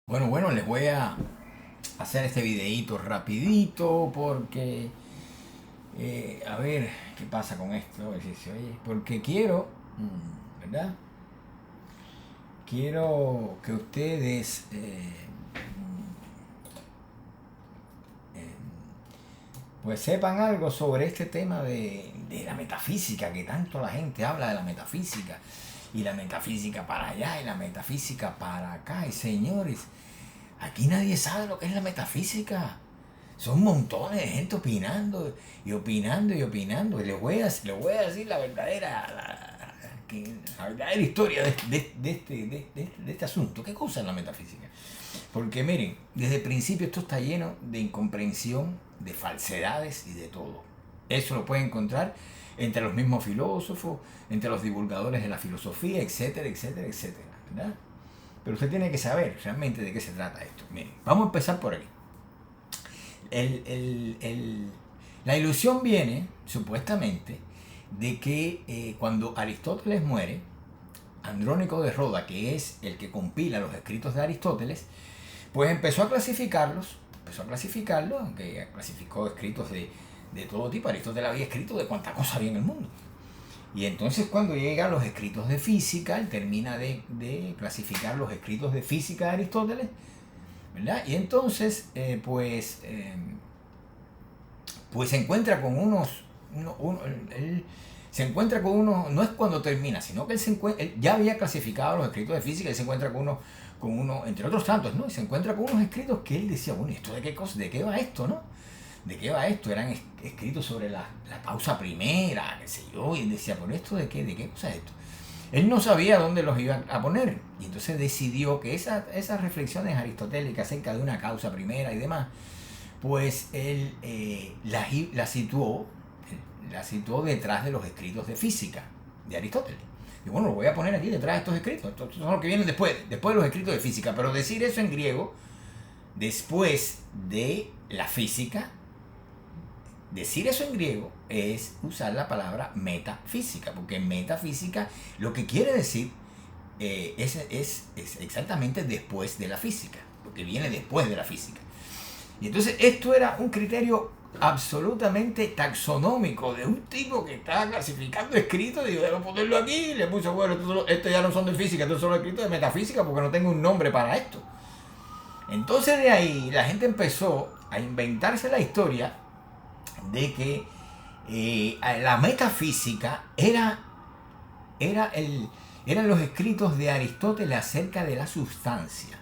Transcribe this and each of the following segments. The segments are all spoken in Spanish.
Bueno, les voy a hacer este videíto rapidito porque, a ver, ¿qué pasa con esto? A ver si se oye. Porque quiero, ¿verdad? Quiero que ustedes, pues sepan algo sobre este tema de la metafísica, que tanto la gente habla de la metafísica. Y la metafísica para allá y la metafísica para acá. Y señores, aquí nadie sabe lo que es la metafísica. Son montones de gente opinando y opinando y opinando. Y les voy a decir la verdadera historia de este asunto. ¿Qué cosa es la metafísica? Porque miren, desde el principio esto está lleno de incomprensión, de falsedades y de todo. Eso lo pueden encontrar entre los mismos filósofos, entre los divulgadores de la filosofía, etcétera, etcétera, etcétera, ¿verdad? Pero usted tiene que saber realmente de qué se trata esto. Miren, vamos a empezar por aquí. El, el- el- la ilusión viene, supuestamente, de que cuando Aristóteles muere, Andrónico de Roda, que es el que compila los escritos de Aristóteles, pues empezó a clasificarlos, aunque clasificó escritos de todo tipo. Aristóteles había escrito de cuánta cosa había en el mundo. Y entonces cuando llega a los escritos de física, él termina de clasificar los escritos de física de Aristóteles, ¿verdad? Y entonces, pues se encuentra con unos, él se encuentra con unos, no es cuando termina, sino que él ya había clasificado los escritos de física, él se encuentra con uno, entre otros tantos, ¿no? Y se encuentra con unos escritos que él decía, bueno, ¿esto de qué cosa, de qué va esto, no? ¿De qué va esto? Eran escritos sobre la causa primera, qué sé yo, y él decía, ¿por esto de qué cosa es esto? Él no sabía dónde los iba a poner, y entonces decidió que esas reflexiones aristotélicas acerca de una causa primera y demás, pues él la situó detrás de los escritos de física de Aristóteles. Y bueno, lo voy a poner aquí detrás de estos escritos. Estos son los que vienen después de los escritos de física. Pero decir eso en griego, después de la física, decir eso en griego es usar la palabra metafísica. Porque metafísica lo que quiere decir es exactamente después de la física. Lo que viene después de la física. Y entonces esto era un criterio absolutamente taxonómico de un tipo que estaba clasificando escritos y digo, debo ponerlo aquí, y le puso, bueno, estos ya no son de física, estos son escritos de metafísica porque no tengo un nombre para esto. Entonces de ahí la gente empezó a inventarse la historia de que la metafísica era eran los escritos de Aristóteles acerca de la sustancia.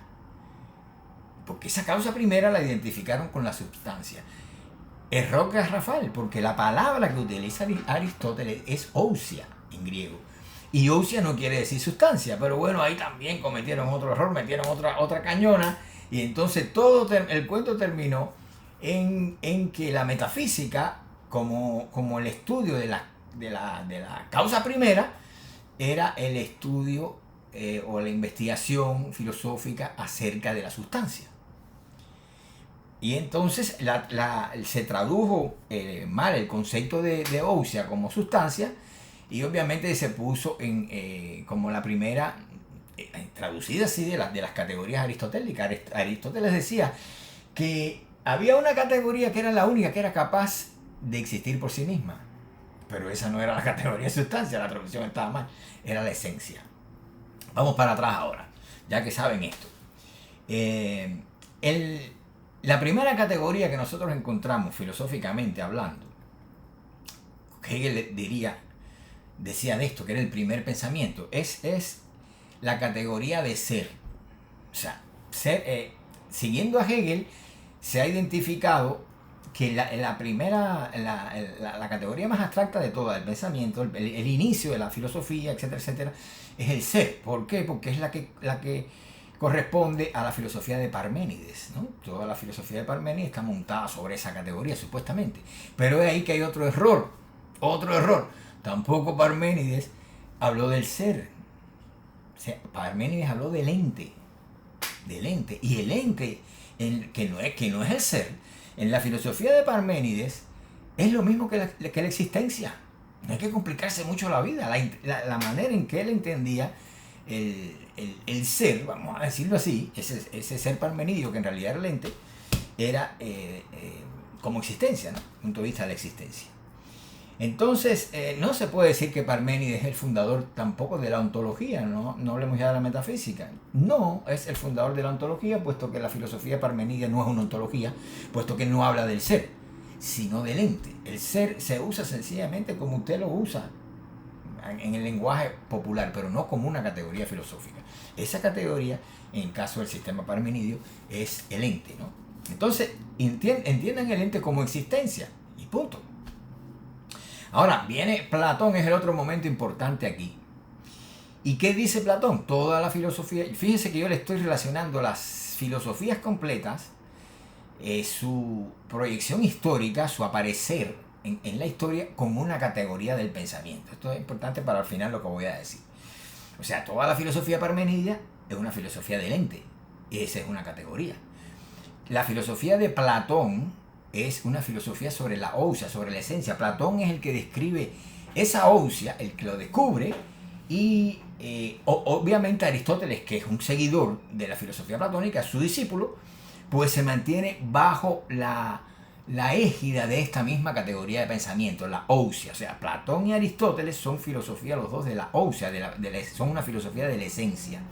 Porque esa causa primera la identificaron con la sustancia. Error garrafal, porque la palabra que utiliza Aristóteles es ousia en griego. Y ousia no quiere decir sustancia, pero bueno, ahí también cometieron otro error, metieron otra cañona, y entonces el cuento terminó en que la metafísica, como el estudio de la causa primera, era el estudio o la investigación filosófica acerca de la sustancia. Y entonces se tradujo mal el concepto de ousia como sustancia, y obviamente se puso como la primera, traducida así de las categorías aristotélicas. Aristóteles decía que había una categoría que era la única que era capaz de existir por sí misma, pero esa no era la categoría de sustancia, la traducción estaba mal, era la esencia. Vamos para atrás ahora, ya que saben esto. Eh, el, la primera categoría que nosotros encontramos filosóficamente hablando, Hegel decía de esto, que era el primer pensamiento, es la categoría de ser. O sea, siguiendo a Hegel, se ha identificado que la categoría más abstracta de toda, el pensamiento, el inicio de la filosofía, etcétera, etcétera, es el ser. ¿Por qué? Porque es la que corresponde a la filosofía de Parménides, ¿no? Toda la filosofía de Parménides está montada sobre esa categoría, supuestamente. Pero es ahí que hay otro error. Otro error. Tampoco Parménides habló del ser. O sea, Parménides habló del ente. Del ente. Y el ente, que no es el ser, en la filosofía de Parménides, es lo mismo que la existencia. No hay que complicarse mucho la vida. La manera en que él entendía el ser, vamos a decirlo así, ese ser parmenidio que en realidad era el ente, era como existencia, ¿no? Punto de vista de la existencia. Entonces, no se puede decir que Parménides es el fundador tampoco de la ontología, no hablemos ya de la metafísica. No es el fundador de la ontología, puesto que la filosofía parmenidia no es una ontología, puesto que no habla del ser, sino del ente. El ser se usa sencillamente como usted lo usa en el lenguaje popular, pero no como una categoría filosófica. Esa categoría, en el caso del sistema parmenidio, es el ente, ¿no? Entonces, entiendan el ente como existencia, y punto. Ahora, viene Platón, es el otro momento importante aquí. ¿Y qué dice Platón? Toda la filosofía, fíjense que yo le estoy relacionando las filosofías completas, su proyección histórica, su aparecer en la historia como una categoría del pensamiento. Esto es importante para al final lo que voy a decir. O sea, toda la filosofía parmenidia es una filosofía del ente. Esa es una categoría. La filosofía de Platón es una filosofía sobre la ousia, sobre la esencia. Platón es el que describe esa ousia, el que lo descubre, y obviamente Aristóteles, que es un seguidor de la filosofía platónica, su discípulo, pues se mantiene bajo la égida de esta misma categoría de pensamiento, la ousia. O sea, Platón y Aristóteles son filosofía los dos de la ousia, son una filosofía de la esencia.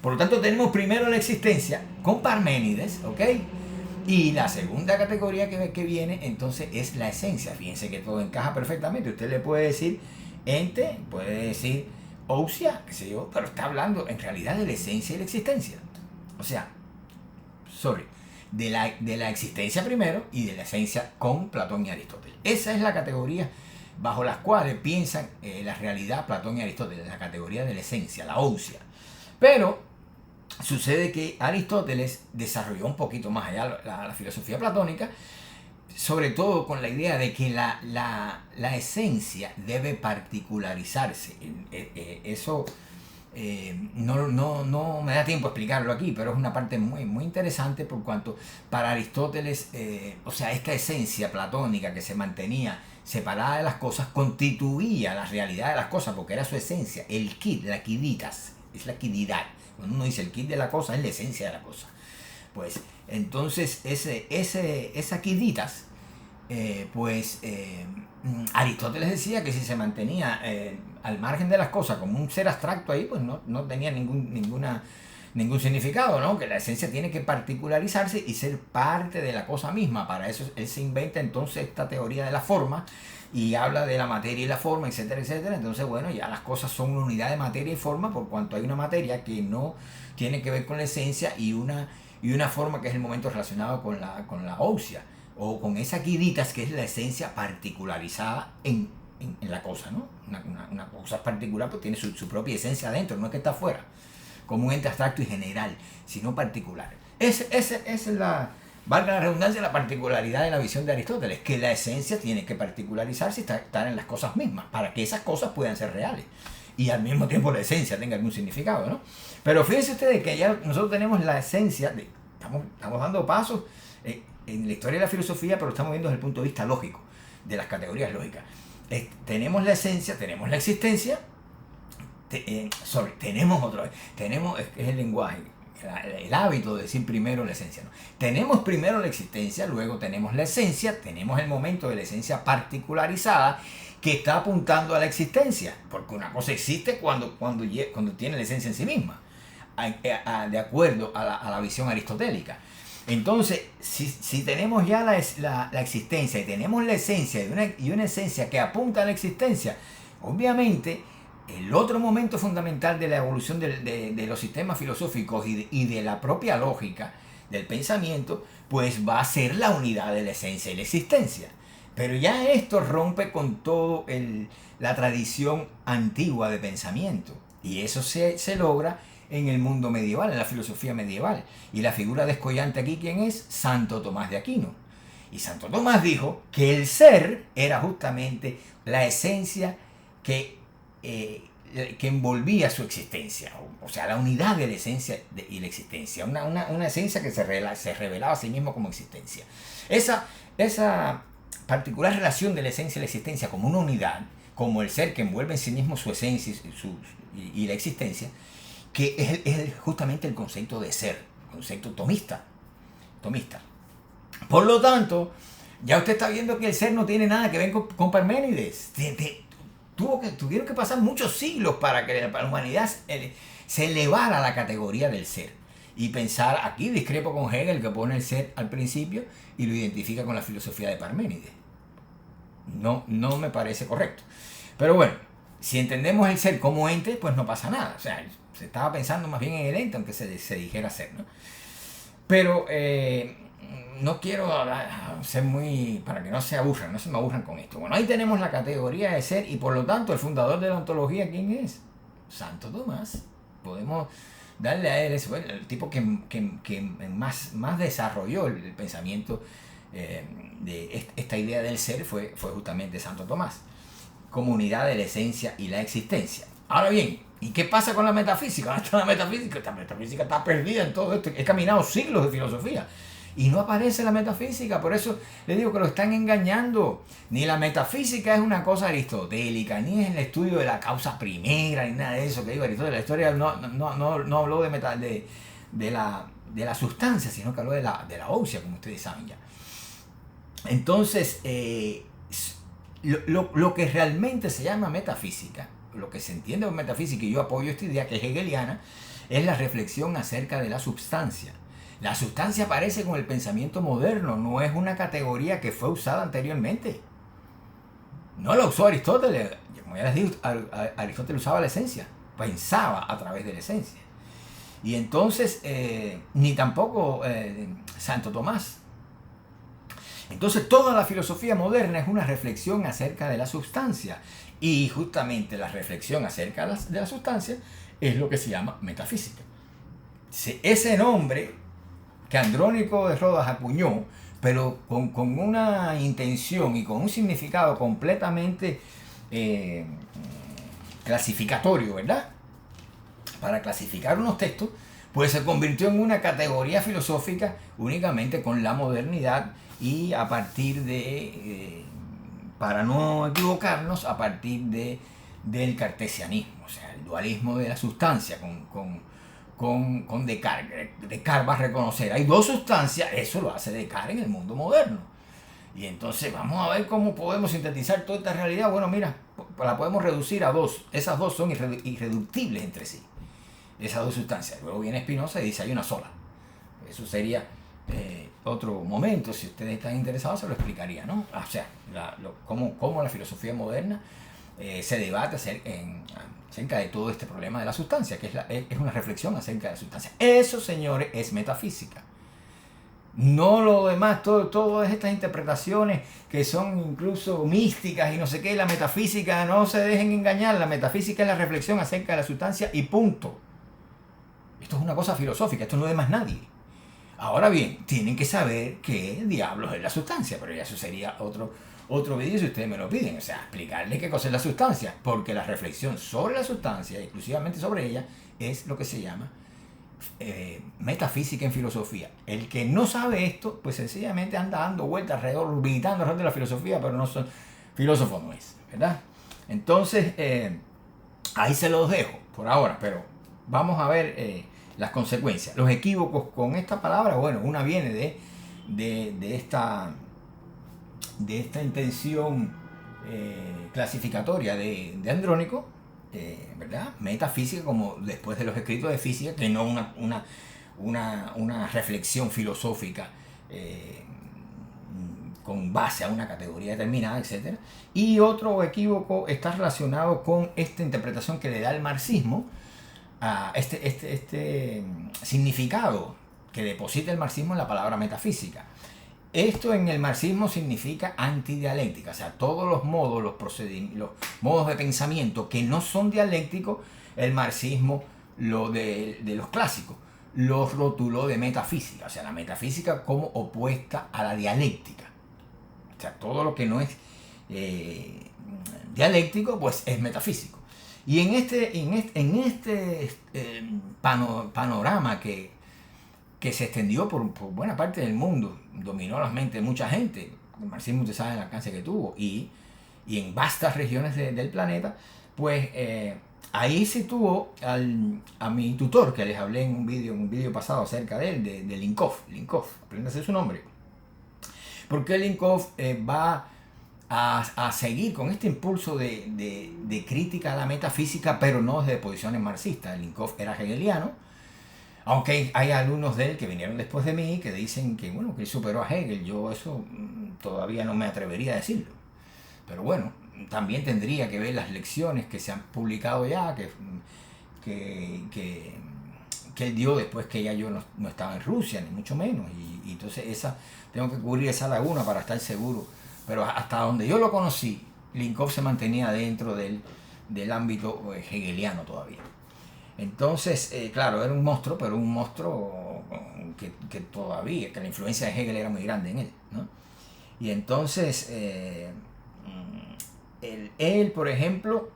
Por lo tanto, tenemos primero la existencia con Parménides, ¿ok? Y la segunda categoría que viene entonces es la esencia. Fíjense que todo encaja perfectamente. Usted le puede decir ente, puede decir ousia, qué sé yo, pero está hablando en realidad de la esencia y la existencia. O sea, de la existencia primero y de la esencia con Platón y Aristóteles. Esa es la categoría bajo las cuales piensan la realidad Platón y Aristóteles, la categoría de la esencia, la ousia. Pero sucede que Aristóteles desarrolló un poquito más allá la filosofía platónica, sobre todo con la idea de que la esencia debe particularizarse. Eso no me da tiempo a explicarlo aquí, pero es una parte muy, muy interesante por cuanto para Aristóteles, o sea, esta esencia platónica que se mantenía separada de las cosas constituía la realidad de las cosas, porque era su esencia, el quid, la quiditas, es la quididad. Cuando uno dice el quid de la cosa, es la esencia de la cosa. Pues entonces esa quiditas, Aristóteles decía que si se mantenía al margen de las cosas como un ser abstracto ahí, pues no tenía ningún significado, ¿no? Que la esencia tiene que particularizarse y ser parte de la cosa misma. Para eso él se inventa entonces esta teoría de la forma y habla de la materia y la forma, etcétera, etcétera. Entonces, bueno, ya las cosas son una unidad de materia y forma por cuanto hay una materia que no tiene que ver con la esencia y una forma que es el momento relacionado con la ousia o con esa quiditas que es la esencia particularizada en la cosa, ¿no? Una cosa particular pues tiene su propia esencia adentro, no es que está afuera, como un ente abstracto y general, sino particular. Esa es valga la redundancia, la particularidad de la visión de Aristóteles, que la esencia tiene que particularizarse y estar en las cosas mismas, para que esas cosas puedan ser reales. Y al mismo tiempo la esencia tenga algún significado, ¿no? Pero fíjense ustedes que ya nosotros tenemos la esencia, estamos dando pasos en la historia de la filosofía, pero estamos viendo desde el punto de vista lógico, de las categorías lógicas. Tenemos la esencia, tenemos la existencia, tenemos es el lenguaje, el hábito de decir primero la esencia, ¿no? Tenemos primero la existencia, luego tenemos la esencia, tenemos el momento de la esencia particularizada que está apuntando a la existencia, porque una cosa existe cuando tiene la esencia en sí misma, de acuerdo a la visión aristotélica. Entonces, si tenemos ya la existencia y tenemos la esencia y una esencia que apunta a la existencia, obviamente el otro momento fundamental de la evolución de los sistemas filosóficos y de la propia lógica del pensamiento, pues va a ser la unidad de la esencia y la existencia. Pero ya esto rompe con toda la tradición antigua de pensamiento, y eso se logra en el mundo medieval, en la filosofía medieval. Y la figura descollante aquí, ¿quién es? Santo Tomás de Aquino. Y Santo Tomás dijo que el ser era justamente la esencia que envolvía su existencia, o sea, la unidad de la esencia y la existencia, una esencia que se revelaba a sí mismo como existencia. Esa particular relación de la esencia y la existencia como una unidad, como el ser que envuelve en sí mismo su esencia y la existencia, que es justamente el concepto de ser, concepto tomista. Por lo tanto, ya usted está viendo que el ser no tiene nada que ver con Parménides. Tuvieron que pasar muchos siglos para que la humanidad se elevara a la categoría del ser. Y pensar, aquí discrepo con Hegel, que pone el ser al principio y lo identifica con la filosofía de Parménides. No me parece correcto. Pero bueno, si entendemos el ser como ente, pues no pasa nada. O sea, se estaba pensando más bien en el ente, aunque se dijera ser, ¿no? Pero no quiero ser muy... para que no se me aburran con esto. Bueno, ahí tenemos la categoría de ser y por lo tanto el fundador de la ontología, ¿quién es? Santo Tomás. Podemos darle a él eso, el tipo que más desarrolló el pensamiento de esta idea del ser fue justamente Santo Tomás, como unidad de la esencia y la existencia. Ahora bien, ¿y qué pasa con la metafísica? ¿Dónde está la metafísica? Esta metafísica está perdida en todo esto. He caminado siglos de filosofía y no aparece la metafísica. Por eso les digo que lo están engañando. Ni la metafísica es una cosa aristotélica, ni es el estudio de la causa primera, ni nada de eso que digo Aristóteles. La historia no habló de la sustancia, sino que habló de la ousia, como ustedes saben ya. Entonces, lo que realmente se llama metafísica, lo que se entiende por metafísica, y yo apoyo esta idea que es hegeliana, es la reflexión acerca de la substancia. La sustancia aparece con el pensamiento moderno, no es una categoría que fue usada anteriormente. No la usó Aristóteles, como ya les digo, Aristóteles usaba la esencia, pensaba a través de la esencia. Y entonces, ni tampoco Santo Tomás. Entonces toda la filosofía moderna es una reflexión acerca de la sustancia. Y justamente la reflexión acerca de la sustancia es lo que se llama metafísica. Ese nombre que Andrónico de Rodas acuñó, pero con una intención y con un significado completamente clasificatorio, ¿verdad? Para clasificar unos textos, pues se convirtió en una categoría filosófica únicamente con la modernidad y a partir de, para no equivocarnos, a partir del cartesianismo, o sea, el dualismo de la sustancia con Descartes. Descartes va a reconocer, hay dos sustancias, eso lo hace Descartes en el mundo moderno. Y entonces vamos a ver cómo podemos sintetizar toda esta realidad. Bueno, mira, la podemos reducir a dos. Esas dos son irreductibles entre sí, esas dos sustancias. Luego viene Spinoza y dice hay una sola. Eso sería otro momento, si ustedes están interesados se lo explicaría, ¿no? O sea, cómo la filosofía moderna se debate acerca de todo este problema de la sustancia, que es una reflexión acerca de la sustancia. Eso, señores, es metafísica. No lo demás, todas estas interpretaciones que son incluso místicas y no sé qué, la metafísica, no se dejen engañar, la metafísica es la reflexión acerca de la sustancia y punto. Esto es una cosa filosófica, esto no es más nadie. Ahora bien, tienen que saber qué diablos es la sustancia, pero ya eso sería otro vídeo si ustedes me lo piden, o sea, explicarles qué cosa es la sustancia, porque la reflexión sobre la sustancia, exclusivamente sobre ella, es lo que se llama metafísica en filosofía. El que no sabe esto, pues sencillamente anda dando vueltas alrededor, orbitando alrededor de la filosofía, pero filósofo no es, ¿verdad? Entonces, ahí se los dejo por ahora, pero vamos a ver las consecuencias. Los equívocos con esta palabra, bueno, una viene de esta intención clasificatoria de Andrónico, ¿verdad? Metafísica, como después de los escritos de física, que no una reflexión filosófica con base a una categoría determinada, etc. Y otro equívoco está relacionado con esta interpretación que le da el marxismo, a este significado que deposita el marxismo en la palabra metafísica. Esto en el marxismo significa antidialéctica, o sea, todos los modos, los modos de pensamiento que no son dialécticos, el marxismo, de los clásicos, los rotuló de metafísica, o sea, la metafísica como opuesta a la dialéctica. O sea, todo lo que no es dialéctico, pues es metafísico. Y en este panorama que se extendió por buena parte del mundo, dominó las mentes de mucha gente, el marxismo, usted sabe el alcance que tuvo, y en vastas regiones del planeta, pues ahí se tuvo a mi tutor, que les hablé en un vídeo pasado acerca de él, de Linkov. Linkov, apréndase su nombre. Porque Linkov va a seguir con este impulso de crítica a la metafísica, pero no desde posiciones marxistas. Linkov era hegeliano, aunque hay alumnos de él que vinieron después de mí que dicen que, bueno, que él superó a Hegel. Yo eso todavía no me atrevería a decirlo. Pero bueno, también tendría que ver las lecciones que se han publicado ya, que él dio después que ya yo no estaba en Rusia, ni mucho menos. Y entonces tengo que cubrir esa laguna para estar seguro. Pero hasta donde yo lo conocí, Linkov se mantenía dentro del ámbito hegeliano todavía. Entonces, claro, era un monstruo, pero un monstruo que todavía, que la influencia de Hegel era muy grande en él, ¿no? Y entonces, él, por ejemplo,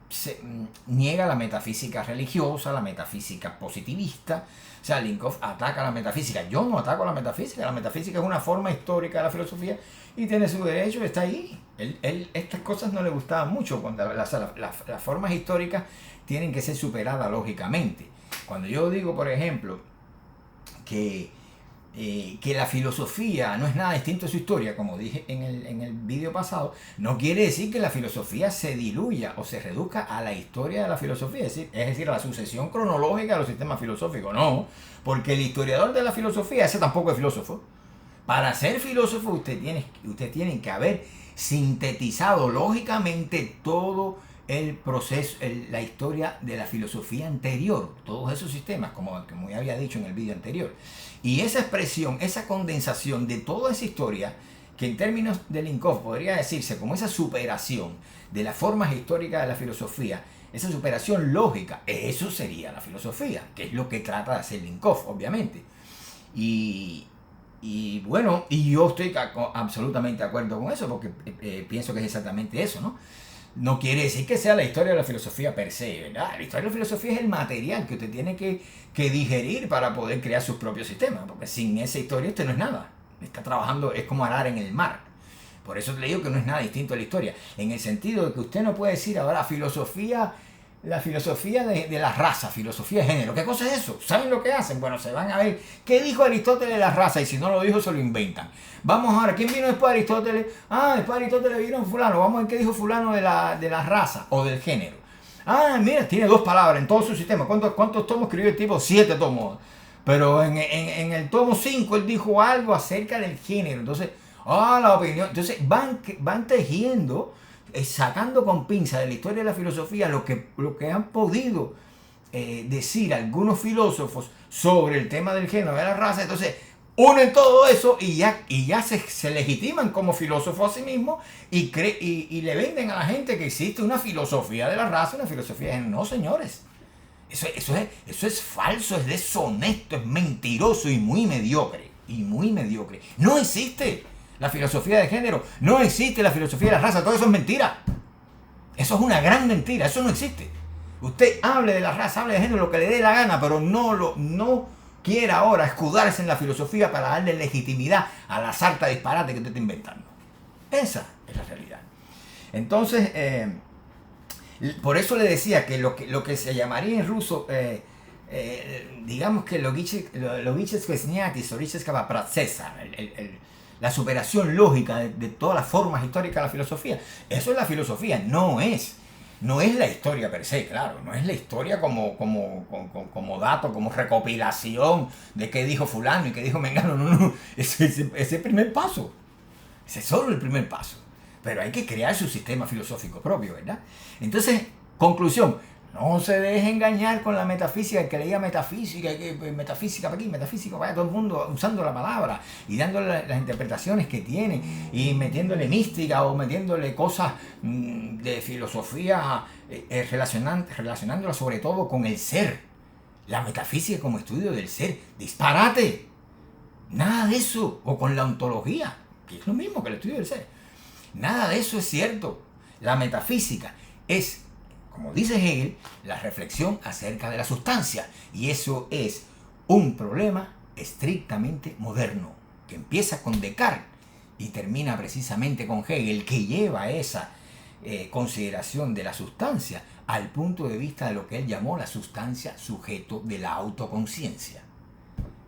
niega la metafísica religiosa, la metafísica positivista. O sea, Linkov ataca la metafísica. Yo no ataco la metafísica. La metafísica es una forma histórica de la filosofía y tiene su derecho, está ahí. Estas cosas no le gustaban mucho. Cuando las formas históricas tienen que ser superadas lógicamente. Cuando yo digo, por ejemplo, que la filosofía no es nada distinto a su historia, como dije en el vídeo pasado, no quiere decir que la filosofía se diluya o se reduzca a la historia de la filosofía, es decir, a la sucesión cronológica de los sistemas filosóficos. No, porque el historiador de la filosofía, ese tampoco es filósofo. Para ser filósofo usted tiene que haber sintetizado lógicamente todo el proceso, la historia de la filosofía anterior, todos esos sistemas, como ya había dicho en el vídeo anterior. Y esa expresión, esa condensación de toda esa historia, que en términos de Linkov podría decirse como esa superación de las formas históricas de la filosofía, esa superación lógica, eso sería la filosofía, que es lo que trata de hacer Linkov, obviamente. Y bueno, y yo estoy absolutamente de acuerdo con eso, porque pienso que es exactamente eso, ¿no? No quiere decir que sea la historia de la filosofía per se, ¿verdad? La historia de la filosofía es el material que usted tiene que digerir para poder crear sus propios sistemas, porque sin esa historia usted no es nada. Está trabajando, es como arar en el mar. Por eso le digo que no es nada distinto a la historia, en el sentido de que usted no puede decir ahora la filosofía de la raza, filosofía de género. ¿Qué cosa es eso? ¿Saben lo que hacen? Bueno, se van a ver qué dijo Aristóteles de la raza, y si no lo dijo se lo inventan. Vamos ahora, ¿quién vino después de Aristóteles? Después de Aristóteles vino fulano. Vamos a ver qué dijo fulano de la raza o del género. Mira, tiene 2 palabras en todo su sistema. ¿Cuántos tomos escribió el tipo? 7 tomos. Pero en el tomo 5 él dijo algo acerca del género. Entonces, la opinión. Entonces van tejiendo, sacando con pinza de la historia de la filosofía lo que han podido decir algunos filósofos sobre el tema del género, de la raza. Entonces unen todo eso y ya se legitiman como filósofos a sí mismos y le venden a la gente que existe una filosofía de la raza, una filosofía de género. No, señores, eso es falso, es deshonesto, es mentiroso y muy mediocre. No existe la filosofía de género, no existe la filosofía de la raza, todo eso es mentira. Eso es una gran mentira, eso no existe. Usted hable de la raza, hable de género, lo que le dé la gana, pero no quiera ahora escudarse en la filosofía para darle legitimidad a la sarta de disparate que usted está inventando. Esa es la realidad. Entonces, por eso le decía que lo que se llamaría en ruso, digamos que la superación lógica de todas las formas históricas de la filosofía. Eso es la filosofía, no es la historia per se, claro, no es la historia como dato, como recopilación de qué dijo fulano y qué dijo mengano, no, ese es el primer paso, ese es solo el primer paso, pero hay que crear su sistema filosófico propio, ¿verdad? Entonces, conclusión, no se deje engañar con la metafísica, el que leía metafísica, metafísica para aquí, metafísica para allá, todo el mundo usando la palabra y dándole las interpretaciones que tiene y metiéndole mística o metiéndole cosas de filosofía relacionándola sobre todo con el ser. La metafísica como estudio del ser. ¡Disparate! Nada de eso. O con la ontología, que es lo mismo que el estudio del ser. Nada de eso es cierto. La metafísica es, como dice Hegel, la reflexión acerca de la sustancia. Y eso es un problema estrictamente moderno, que empieza con Descartes y termina precisamente con Hegel, que lleva esa consideración de la sustancia al punto de vista de lo que él llamó la sustancia sujeto de la autoconciencia.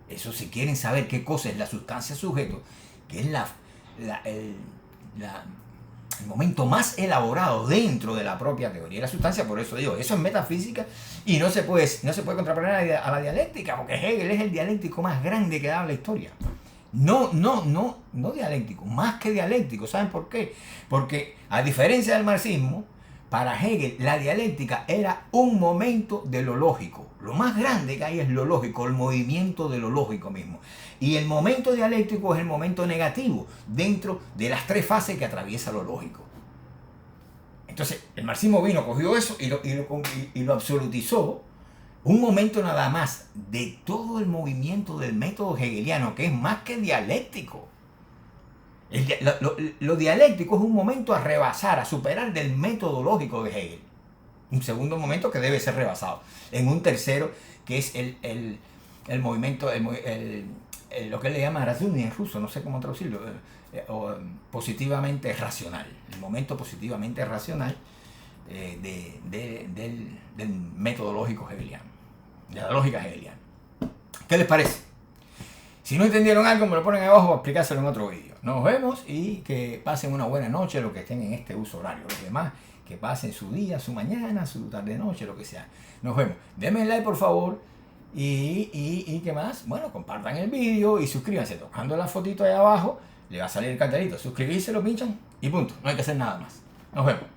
Eso, si quieren saber qué cosa es la sustancia sujeto, que es el momento más elaborado dentro de la propia teoría de la sustancia, por eso digo, eso es metafísica y no se puede contraponer a la dialéctica, porque Hegel es el dialéctico más grande que ha dado la historia. No dialéctico, más que dialéctico. ¿Saben por qué? Porque a diferencia del marxismo, para Hegel la dialéctica era un momento de lo lógico. Lo más grande que hay es lo lógico, el movimiento de lo lógico mismo. Y el momento dialéctico es el momento negativo dentro de las tres fases que atraviesa lo lógico. Entonces el marxismo cogió eso y lo absolutizó. Un momento nada más de todo el movimiento del método hegeliano, que es más que dialéctico. Lo dialéctico es un momento a rebasar, a superar del método lógico de Hegel. Un segundo momento que debe ser rebasado. En un tercero, que es el movimiento, lo que él le llama razumny en ruso, no sé cómo traducirlo, positivamente racional. El momento positivamente racional del método lógico hegeliano, de la lógica hegeliana. ¿Qué les parece? Si no entendieron algo, me lo ponen ahí abajo para explicárselo en otro vídeo. Nos vemos y que pasen una buena noche los que estén en este uso horario. Los demás, que pasen su día, su mañana, su tarde, noche, lo que sea. Nos vemos. Denme like, por favor. Y ¿qué más? Bueno, compartan el vídeo y suscríbanse. Tocando la fotito ahí abajo, le va a salir el cartelito. Suscribirse, lo pinchan y punto. No hay que hacer nada más. Nos vemos.